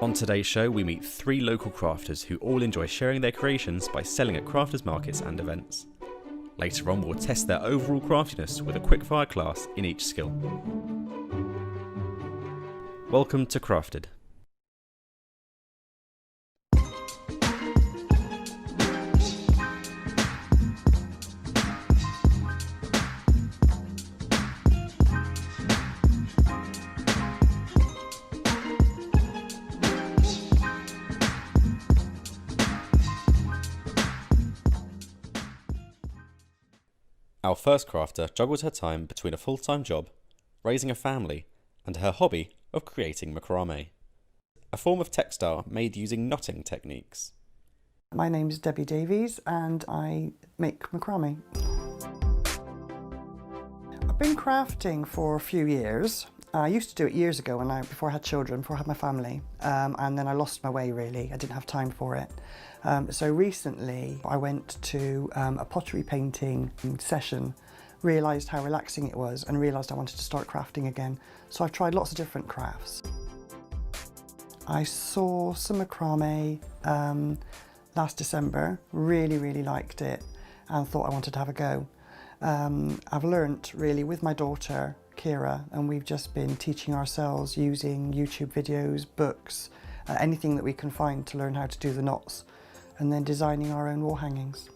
On today's show, we meet 3 local crafters who all enjoy sharing their creations by selling at crafters markets and events. Later on, we'll test their overall craftiness with a quickfire class in each skill. Welcome to Crafted. Our first crafter juggles her time between a full-time job, raising a family, and her hobby of creating macrame, a form of textile made using knotting techniques. My name is Debbie Davies and I make macrame. I've been crafting for a few years. I used to do it years ago before I had children, before I had my family, and then I lost my way really. I didn't have time for it. So recently I went to a pottery painting session, realised how relaxing it was and realised I wanted to start crafting again. So I've tried lots of different crafts. I saw some macrame last December, really liked it and thought I wanted to have a go. I've learnt really with my daughter Kira, and we've just been teaching ourselves using YouTube videos, books, anything that we can find to learn how to do the knots, and then designing our own wall hangings.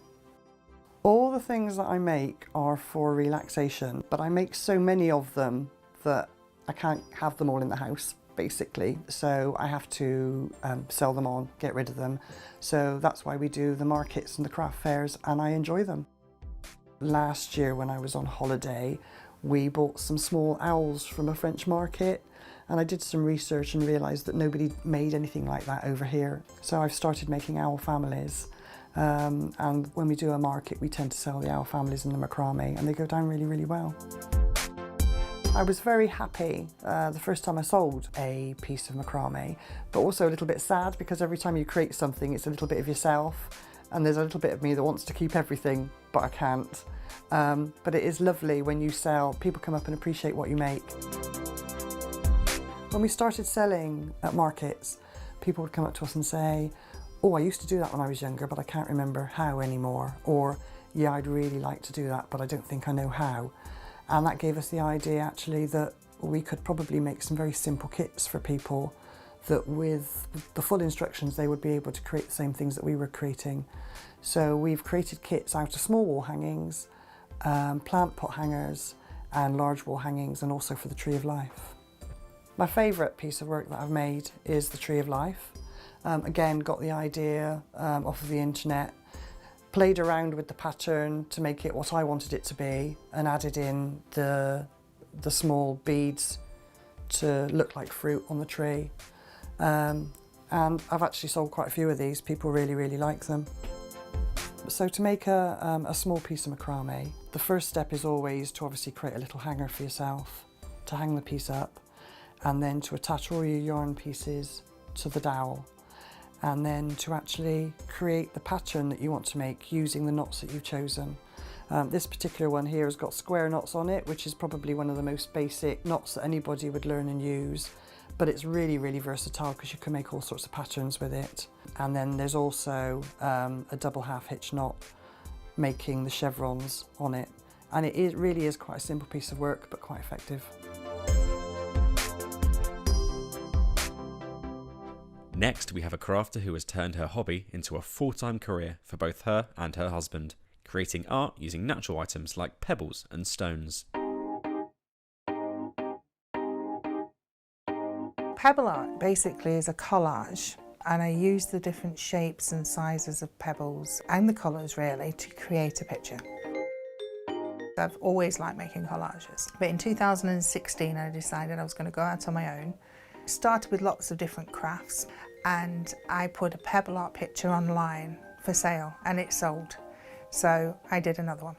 All the things that I make are for relaxation, but I make so many of them that I can't have them all in the house, basically. So I have to sell them on, get rid of them. So that's why we do the markets and the craft fairs, and I enjoy them. Last year when I was on holiday, we bought some small owls from a French market, and I did some research and realised that nobody made anything like that over here. So I've started making owl families, and when we do a market we tend to sell the owl families in the macrame, and they go down really well. I was very happy the first time I sold a piece of macrame, but also a little bit sad because every time you create something it's a little bit of yourself, and there's a little bit of me that wants to keep everything but I can't. But it is lovely when you sell, people come up and appreciate what you make. When we started selling at markets, people would come up to us and say, oh, I used to do that when I was younger, but I can't remember how anymore. Or, yeah, I'd really like to do that, but I don't think I know how. And that gave us the idea actually that we could probably make some very simple kits for people that with the full instructions they would be able to create the same things that we were creating. So we've created kits out of small wall hangings, plant pot hangers and large wall hangings, and also for the Tree of Life. My favourite piece of work that I've made is the Tree of Life. Again, got the idea off of the internet, played around with the pattern to make it what I wanted it to be, and added in the small beads to look like fruit on the tree. And I've actually sold quite a few of these. People really like them. So to make a small piece of macrame, the first step is always to obviously create a little hanger for yourself to hang the piece up, and then to attach all your yarn pieces to the dowel, and then to actually create the pattern that you want to make using the knots that you've chosen. This particular one here has got square knots on it, which is probably one of the most basic knots that anybody would learn and use, but it's really versatile because you can make all sorts of patterns with it. And then there's also a double half hitch knot making the chevrons on it, and it really is quite a simple piece of work but quite effective. Next, we have a crafter who has turned her hobby into a full-time career for both her and her husband, creating art using natural items like pebbles and stones. Pebble art basically is a collage, and I use the different shapes and sizes of pebbles and the colours really to create a picture. I've always liked making collages, but in 2016 I decided I was going to go out on my own. Started with lots of different crafts, and I put a pebble art picture online for sale and it sold. So I did another one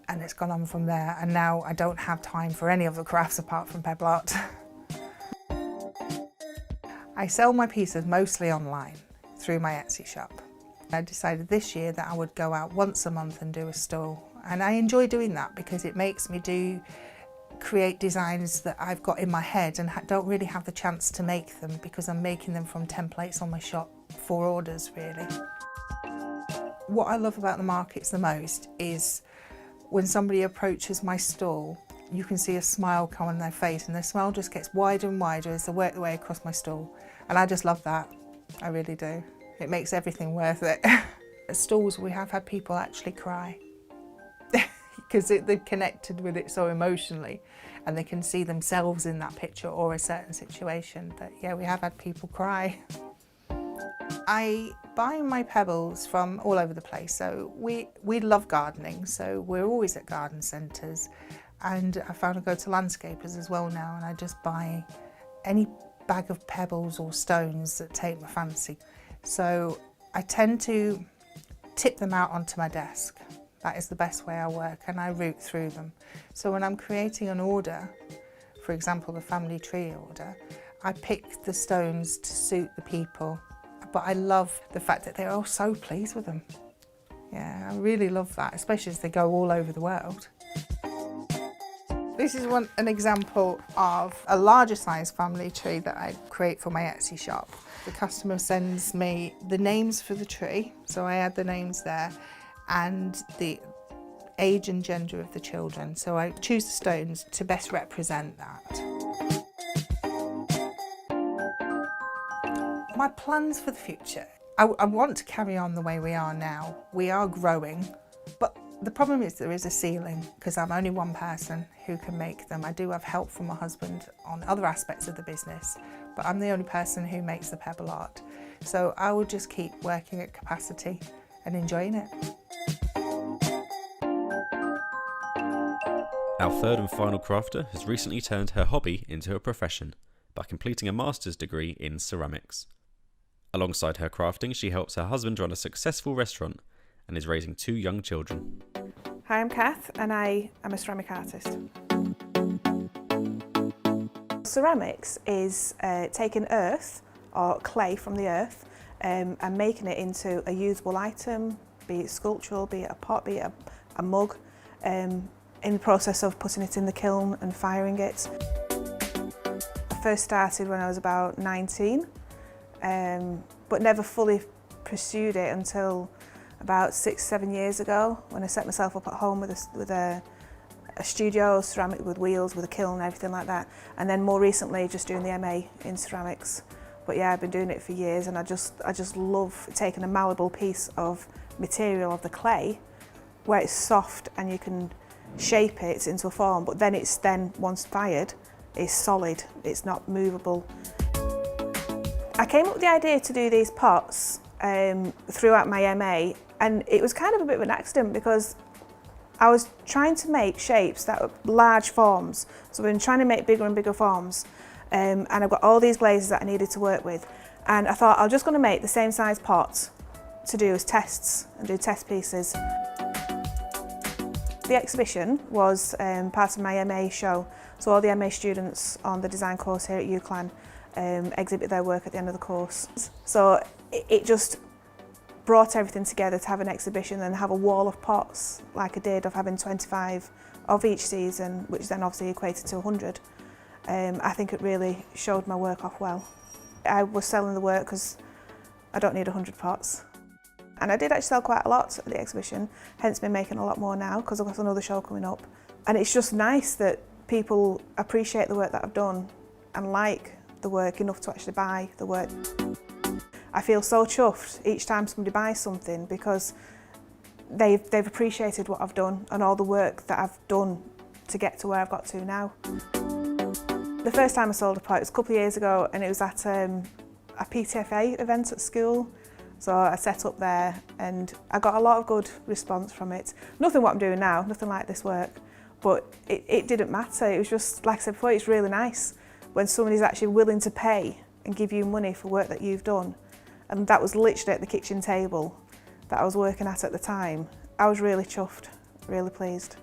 and it's gone on from there, and now I don't have time for any other crafts apart from pebble art. I sell my pieces mostly online through my Etsy shop. I decided this year that I would go out once a month and do a stall, and I enjoy doing that because it makes me do create designs that I've got in my head and don't really have the chance to make them because I'm making them from templates on my shop for orders, really. What I love about the markets the most is when somebody approaches my stall, you can see a smile come on their face, and the smile just gets wider and wider as they work their way across my stall. And I just love that. I really do. It makes everything worth it. At stalls, we have had people actually cry because they've connected with it so emotionally, and they can see themselves in that picture or a certain situation. That, yeah, we have had people cry. I buy my pebbles from all over the place. So we love gardening, so we're always at garden centres. And I found I go to landscapers as well now, and I just buy any bag of pebbles or stones that take my fancy. So I tend to tip them out onto my desk. That is the best way I work, and I route through them. So when I'm creating an order, for example, the family tree order, I pick the stones to suit the people. But I love the fact that they're all so pleased with them. Yeah, I really love that, especially as they go all over the world. This is an example of a larger size family tree that I create for my Etsy shop. The customer sends me the names for the tree, so I add the names there, and the age and gender of the children. So I choose the stones to best represent that. My plans for the future. I want to carry on the way we are now. We are growing, but the problem is there is a ceiling because I'm only one person who can make them. I do have help from my husband on other aspects of the business, but I'm the only person who makes the pebble art. So I will just keep working at capacity and enjoying it. Our third and final crafter has recently turned her hobby into a profession by completing a master's degree in ceramics. Alongside her crafting, she helps her husband run a successful restaurant and is raising 2 young children. Hi, I'm Kath and I am a ceramic artist. Ceramics is taking earth or clay from the earth and making it into a usable item, be it sculptural, be it a pot, be it a mug, in the process of putting it in the kiln and firing it. I first started when I was about 19, but never fully pursued it until about 6-7 years ago when I set myself up at home with a studio, ceramic with wheels, with a kiln and everything like that. And then more recently just doing the MA in ceramics. But yeah, I've been doing it for years, and I just love taking a malleable piece of material of the clay where it's soft and you can shape it into a form, but then once fired, it's solid, it's not movable. I came up with the idea to do these pots throughout my MA, and it was kind of a bit of an accident because I was trying to make shapes that were large forms. So I've been trying to make bigger and bigger forms, and I've got all these glazes that I needed to work with. And I thought I'm just going to make the same size pot to do as tests and do test pieces. The exhibition was part of my MA show, so all the MA students on the design course here at UCLan exhibit their work at the end of the course. So it just brought everything together to have an exhibition and have a wall of pots like I did, of having 25 of each season, which then obviously equated to 100. I think it really showed my work off well. I was selling the work because I don't need 100 pots. And I did actually sell quite a lot at the exhibition, hence been making a lot more now because I've got another show coming up. And it's just nice that people appreciate the work that I've done and like the work enough to actually buy the work. I feel so chuffed each time somebody buys something because they've appreciated what I've done and all the work that I've done to get to where I've got to now. The first time I sold a pot was a couple of years ago, and it was at a PTFA event at school. So I set up there and I got a lot of good response from it. Nothing what I'm doing now, nothing like this work, but it didn't matter. It was just, like I said before, it's really nice when somebody's actually willing to pay and give you money for work that you've done. And that was literally at the kitchen table that I was working at the time. I was really chuffed, really pleased.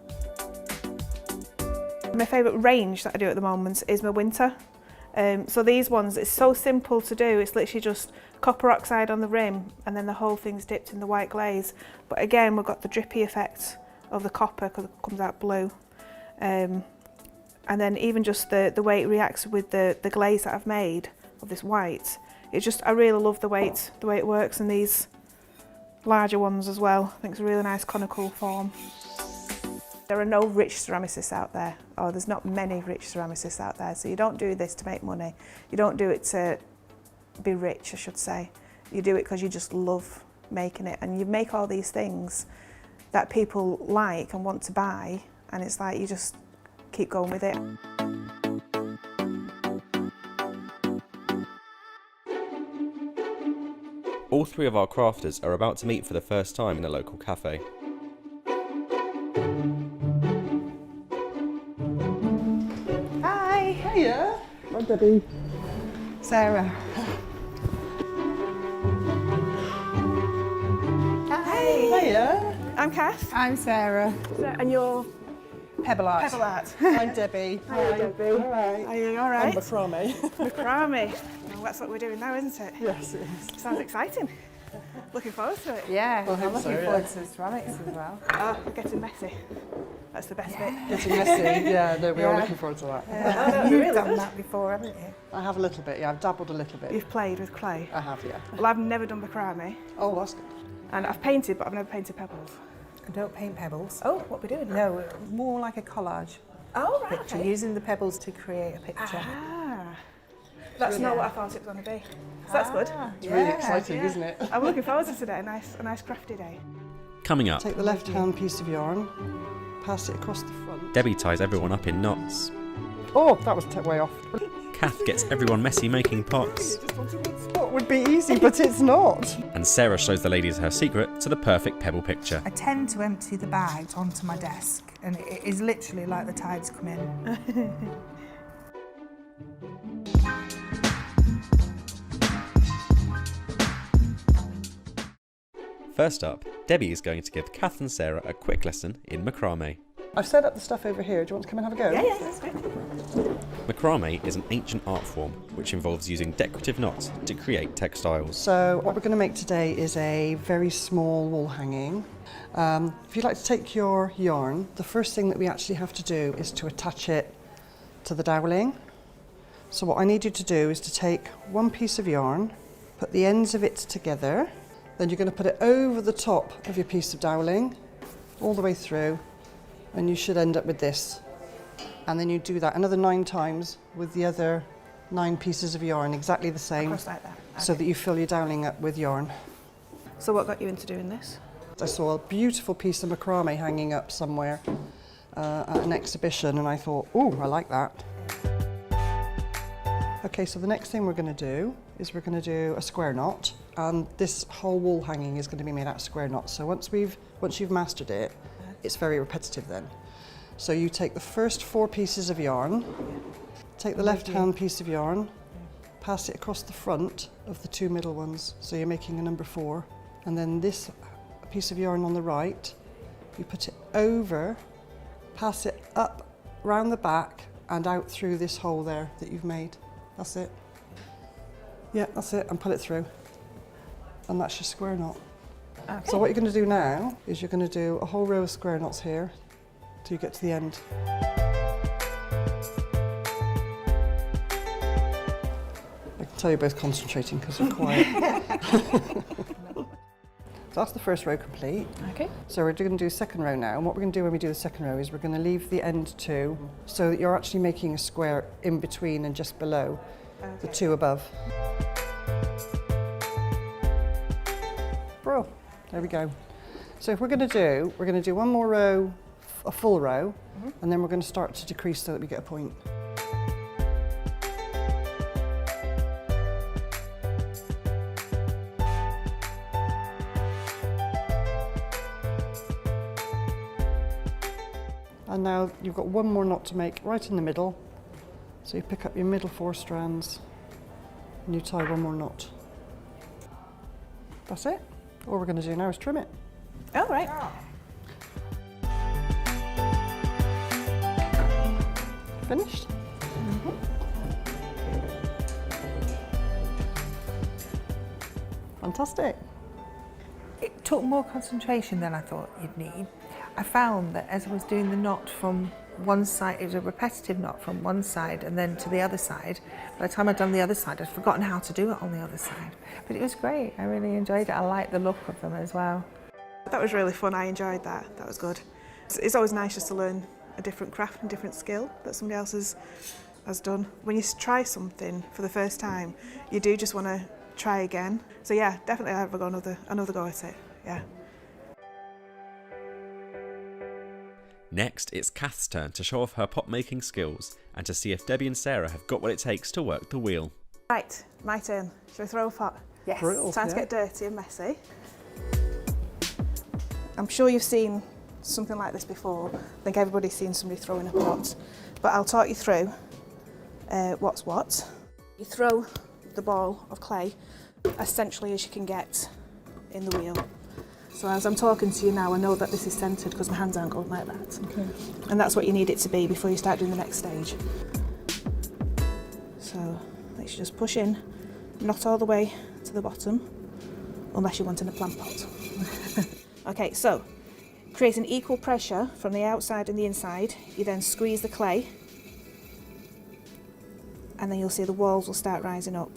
My favourite range that I do at the moment is my winter. So these ones, it's so simple to do. It's literally just copper oxide on the rim and then the whole thing's dipped in the white glaze. But again, we've got the drippy effect of the copper because it comes out blue. And And then even just the way it reacts with the glaze that I've made of this white, it's just, I really love the way it works, and these larger ones as well. I think it's a really nice conical form. There are no rich ceramicists out there, or there's not many rich ceramicists out there, so you don't do this to make money. You don't do it to be rich, I should say. You do it because you just love making it, and you make all these things that people like and want to buy, and it's like you just keep going with it. All three of our crafters are about to meet for the first time in a local cafe. Hi! Hiya! I'm Debbie. Sarah. Hi! Hiya! I'm Kath. I'm Sarah. And you're Pebble Art. Pebble Art. I'm Debbie. Hi, Debbie. All right. Are you all I'm right? macrame. Macrame. Well, that's what we're doing now, isn't it? Yes, it is. Sounds exciting. Looking forward to it. Yeah, I hope I'm so, looking yeah. forward to ceramics as well. Oh, we're getting messy. That's the best bit. Getting messy. Yeah, no, we are Yeah. looking forward to that. Oh, You've really done good. that before, haven't you? I have a little bit, yeah, I've dabbled a little bit. You've played with clay. I have, yeah. Well, I've never done macrame, Oh, that's good. and I've painted, but I've never painted pebbles. I don't paint pebbles. Oh, what are we doing? No, more like a collage Oh, right, picture, okay. using the pebbles to create a picture. Ah, that's not what I thought it was going to be. So that's good. It's really exciting, Yeah. isn't it? I'm looking forward to today. A nice crafty day. Coming up, Take the left-hand piece of yarn, pass it across the front. Debbie ties everyone up in knots. Oh, that was way off. Kath gets everyone messy making pots. Just wanted one spot would be easy, but it's not. And Sarah shows the ladies her secret to the perfect pebble picture. I tend to empty the bags onto my desk, and it is literally like the tides come in. First up, Debbie is going to give Kath and Sarah a quick lesson in macrame. I've set up the stuff over here. Do you want to come and have a go? Yeah, that's good. Macrame is an ancient art form which involves using decorative knots to create textiles. So what we're going to make today is a very small wall hanging. If you'd like to take your yarn, the first thing that we actually have to do is to attach it to the doweling. So what I need you to do is to take one piece of yarn, put the ends of it together, then you're going to put it over the top of your piece of doweling, all the way through, and you should end up with this. And then you do that another 9 times with the other 9 pieces of yarn, exactly the same, Across like that. so Okay. that you fill your doweling up with yarn. So what got you into doing this? I saw a beautiful piece of macrame hanging up somewhere at an exhibition, and I thought, oh, I like that. Okay, so the next thing we're going to do is we're going to do a square knot, and this whole wall hanging is going to be made out of square knots. So once you've mastered it, it's very repetitive then. So you take the first 4 pieces of yarn, take the left-hand piece of yarn, pass it across the front of the 2 middle ones, so you're making a number 4, and then this piece of yarn on the right, you put it over, pass it up round the back and out through this hole there that you've made. That's it. Yeah, that's it, and pull it through. And that's your square knot. Okay. So what you're going to do now is you're going to do a whole row of square knots here till you get to the end. I can tell you're both concentrating because you're quiet. So that's the first row complete. Okay. So we're going to do the second row now, and what we're going to do when we do the second row is we're going to leave the end 2 so that you're actually making a square in between and just below the 2 above. Bro, there we go. So if we're going to do one more row, a full row, and then we're going to start to decrease so that we get a point. And now you've got one more knot to make right in the middle. So you pick up your middle 4 strands and you tie one more knot. That's it. All we're going to do now is trim it. Oh, right. Finished? Fantastic. It took more concentration than I thought you'd need. I found that as I was doing the knot from one side, it was a repetitive knot from one side and then to the other side. By the time I'd done the other side, I'd forgotten how to do it on the other side. But it was great, I really enjoyed it. I liked the look of them as well. That was really fun, I enjoyed that. That was good. It's always nice just to learn a different craft and different skill that somebody else has done. When you try something for the first time, you do just want to try again. So yeah, definitely I'll have another go at it, yeah. Next, it's Kath's turn to show off her pot making skills and to see if Debbie and Sarah have got what it takes to work the wheel. Right, my turn. Shall we throw a pot? Yes. Brilliant, Time to get dirty and messy. I'm sure you've seen something like this before. I think everybody's seen somebody throwing a pot. But I'll talk you through what's what. You throw the ball of clay as centrally as you can get in the wheel. So as I'm talking to you now, I know that this is centred because my hands aren't going like that. Okay. And that's what you need it to be before you start doing the next stage. So let's just push in, not all the way to the bottom, unless you want in a plant pot. Okay, so creating equal pressure from the outside and the inside, you then squeeze the clay, and then you'll see the walls will start rising up.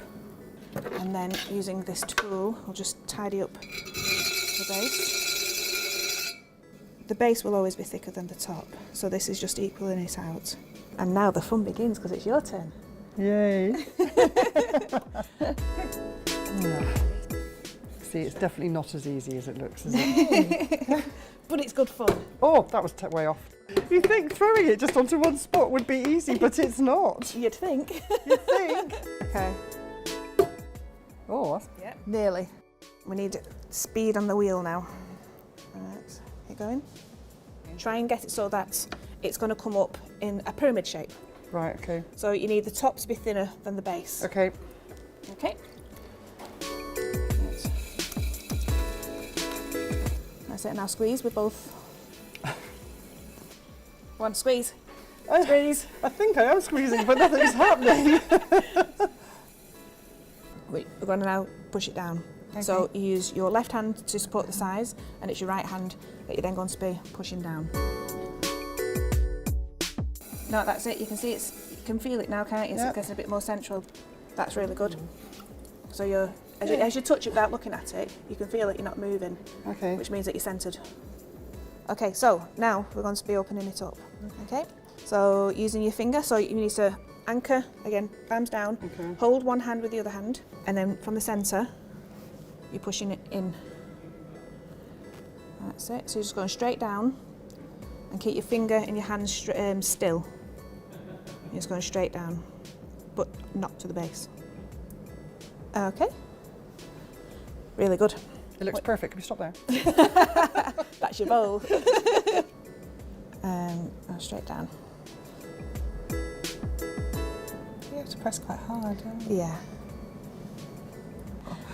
And then using this tool, I'll just tidy up the base. The base will always be thicker than the top, so this is just equaling it out. And now the fun begins because it's your turn. Yay. See, it's definitely not as easy as it looks, is it? But it's good fun. Oh, that was way off. You think throwing it just onto one spot would be easy, but it's not. You'd think. You think? Okay. Oh, Yeah. nearly. We need speed on the wheel now. Alright, keep going. Try and get it so that it's going to come up in a pyramid shape. Right, okay. So you need the top to be thinner than the base. Okay. Okay. That's it, now squeeze with both. One, squeeze. Squeeze. I think I am squeezing, but nothing's happening. Wait, we're going to now push it down. Okay. So you use your left hand to support the sides, and it's your right hand that you're then going to be pushing down. No, that's it. You can see you can feel it now, can't you? It's Yep. getting a bit more central. That's really good. So as you touch it without looking at it, you can feel it. You're not moving, Okay. which means that you're centred. Okay, so now we're going to be opening it up. Okay. So using your finger, so you need to anchor again, palms down. Okay. Hold one hand with the other hand, and then from the centre, you're pushing it in. That's it. So you're just going straight down, and keep your finger and your hand still. You're just going straight down, but not to the base. Okay. Really good. It looks perfect. Can we stop there? That's your bowl. Straight down. You have to press quite hard, don't you? Yeah.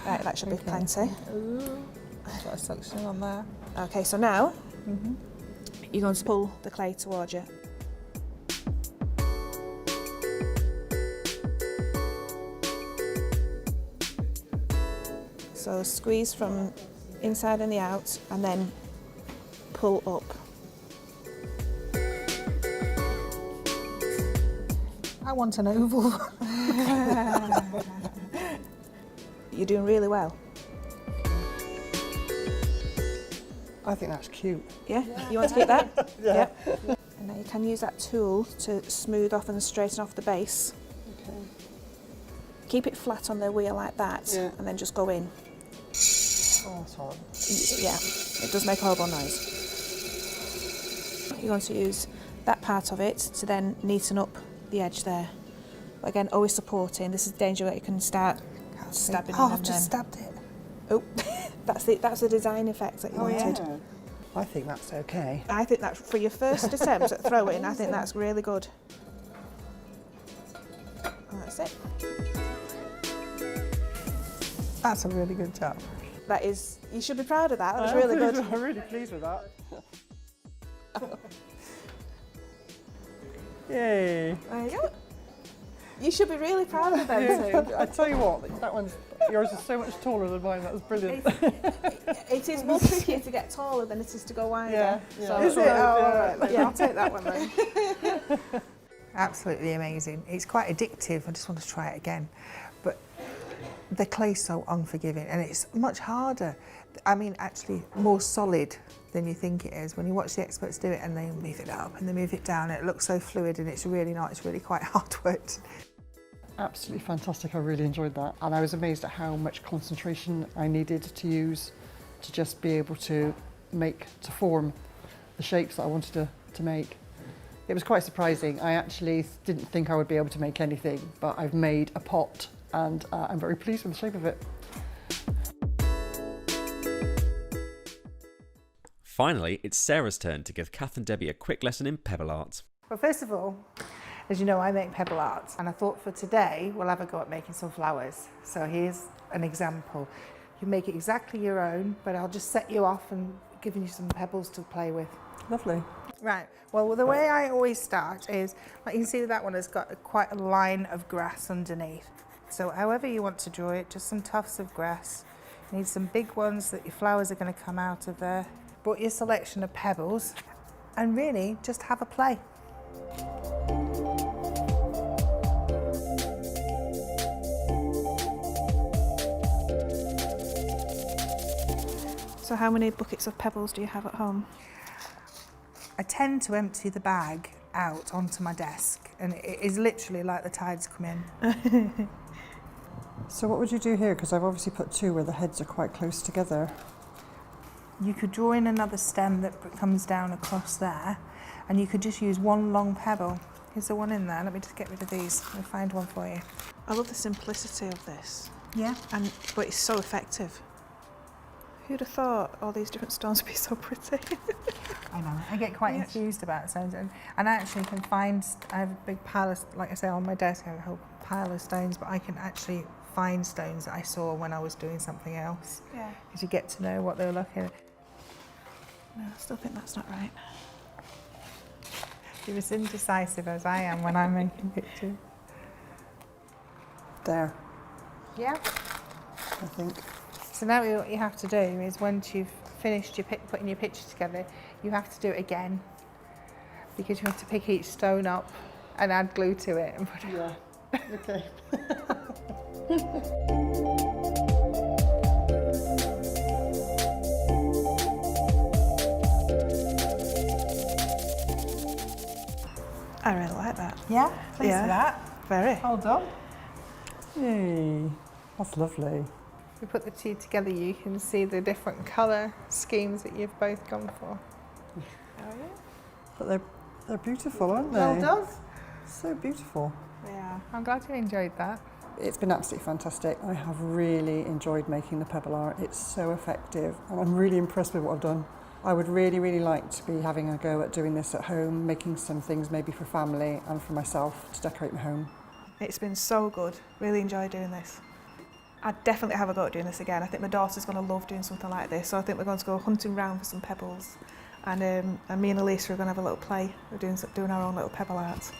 Right, that should be plenty. That's what I suction on there. Okay, so now you're going to pull the clay towards you. So squeeze from inside and the out, and then pull up. I want an oval. You're doing really well. I think that's cute. Yeah? You want to keep that? Yeah. And now you can use that tool to smooth off and straighten off the base. Okay. Keep it flat on the wheel like that, Yeah. and then just go in. Oh, that's hard. Yeah, it does make a horrible noise. You're going to use that part of it to then neaten up the edge there. But again, always supporting. This is the danger that you can start stabbing Oh, in I've and just then... stabbed it. Oh, that's the design effect that you wanted. I think that's okay. I think that for your first attempt at throwing, I think that's really good. And that's it. That's a really good job. That is, you should be proud of that. That was really good. I'm really pleased with that. Yay. There you go. You should be really proud of them too. I tell you what, yours is so much taller than mine. That was brilliant. It is more trickier to get taller than it is to go wider. Yeah. So, Is it? Yeah, I'll take that one then. Absolutely amazing. It's quite addictive. I just want to try it again. But the clay's so unforgiving and it's much harder. I mean, actually more solid than you think it is. When you watch the experts do it and they move it up and they move it down, it looks so fluid and it's really not. It's really quite hard work. Absolutely fantastic. I really enjoyed that. And I was amazed at how much concentration I needed to use to just be able to form the shapes that I wanted to make. It was quite surprising. I actually didn't think I would be able to make anything, but I've made a pot and I'm very pleased with the shape of it. Finally, it's Sarah's turn to give Kath and Debbie a quick lesson in pebble art. Well, first of all, as you know, I make pebble art, and I thought for today we'll have a go at making some flowers. So here's an example. You make it exactly your own, but I'll just set you off and give you some pebbles to play with. Lovely. Right, well, the way I always start is, like you can see that one has got quite a line of grass underneath. So however you want to draw it, just some tufts of grass. You need some big ones that your flowers are going to come out of there. Put your selection of pebbles and really just have a play. So how many buckets of pebbles do you have at home? I tend to empty the bag out onto my desk and it is literally like the tides come in. So what would you do here? Because I've obviously put two where the heads are quite close together. You could draw in another stem that comes down across there and you could just use one long pebble. Here's the one in there. Let me just get rid of these. I'll find one for you. I love the simplicity of this, Yeah. but it's so effective. Who'd have thought all these different stones would be so pretty? I know. I get quite enthused about stones and I actually can find, I have a big pile of, like I say, on my desk I have a whole pile of stones, but I can actually find stones that I saw when I was doing something else. Yeah. Because you get to know what they were looking at. No, I still think that's not right. You're as indecisive as I am when I'm making pictures. There, Yeah. I think. So now what you have to do is once you've finished putting your picture together, you have to do it again because you have to pick each stone up and add glue to it and put it. Yeah. Okay. I really like that. Yeah, pleased Yeah. with that. Very. Well done. Yay. That's lovely. If you put the two together, you can see the different colour schemes that you've both gone for. Oh, yeah. But they're beautiful, aren't they? Well done. So beautiful. Yeah, I'm glad you enjoyed that. It's been absolutely fantastic. I have really enjoyed making the pebble art. It's so effective and I'm really impressed with what I've done. I would really, really like to be having a go at doing this at home, making some things maybe for family and for myself to decorate my home. It's been so good. Really enjoyed doing this. I'd definitely have a go at doing this again. I think my daughter's going to love doing something like this. So I think we're going to go hunting round for some pebbles. And me and Elisa are going to have a little play. We're doing our own little pebble art.